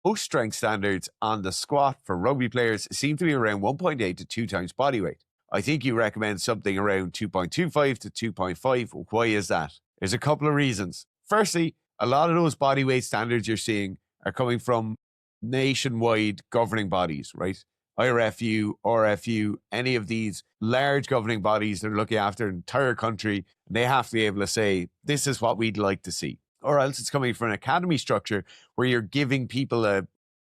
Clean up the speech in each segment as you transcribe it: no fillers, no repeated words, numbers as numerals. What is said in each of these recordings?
Most strength standards on the squat for rugby players seem to be around 1.8 to 2 times body weight. I think you recommend something around 2.25 to 2.5. Why is that? There's a couple of reasons. Firstly, a lot of those body weight standards you're seeing are coming from nationwide governing bodies, right? IRFU, RFU, any of these large governing bodies that are looking after an entire country, they have to be able to say, this is what we'd like to see. Or else it's coming from an academy structure where you're giving people a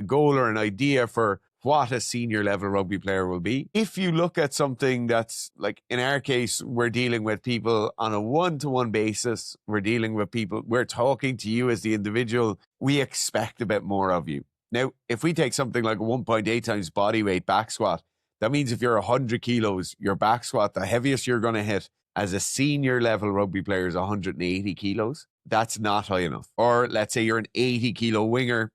goal or an idea for what a senior level rugby player will be. If you look at something that's like, in our case, we're dealing with people on a one-to-one basis. We're dealing with people, we're talking to you as the individual. We expect a bit more of you. Now, if we take something like a 1.8 times body weight back squat, that means if you're 100 kilos, your back squat, the heaviest you're going to hit as a senior level rugby player is 180 kilos. That's not high enough. Or let's say you're an 80 kilo winger,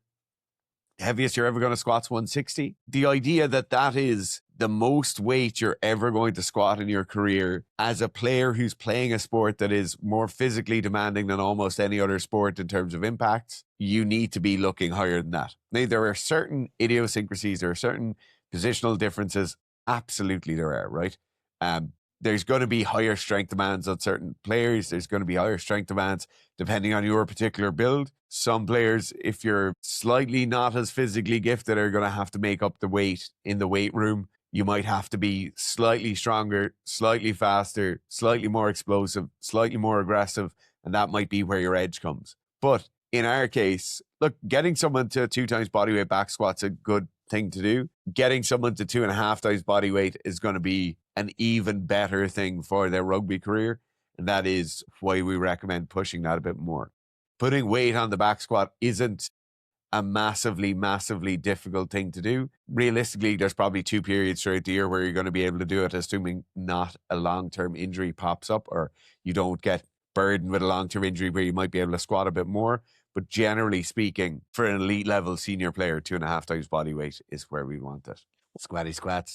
heaviest you're ever going to squat's 160. The idea that that is the most weight you're ever going to squat in your career as a player who's playing a sport that is more physically demanding than almost any other sport in terms of impacts, you need to be looking higher than that. Now, there are certain idiosyncrasies, there are certain positional differences. Absolutely there are, right? There's going to be higher strength demands on certain players. There's going to be higher strength demands depending on your particular build. Some players, if you're slightly not as physically gifted, are going to have to make up the weight in the weight room. You might have to be slightly stronger, slightly faster, slightly more explosive, slightly more aggressive, and that might be where your edge comes. But in our case, look, getting someone to 2 times body weight back squat's a good thing to do. Getting someone to 2.5 times body weight is going to be an even better thing for their rugby career. And that is why we recommend pushing that a bit more. Putting weight on the back squat isn't a massively, massively difficult thing to do. Realistically, there's probably 2 periods throughout the year where you're going to be able to do it, assuming not a long-term injury pops up or you don't get burdened with a long-term injury where you might be able to squat a bit more. But generally speaking, for an elite level senior player, 2.5 times body weight is where we want it. Squatty squats.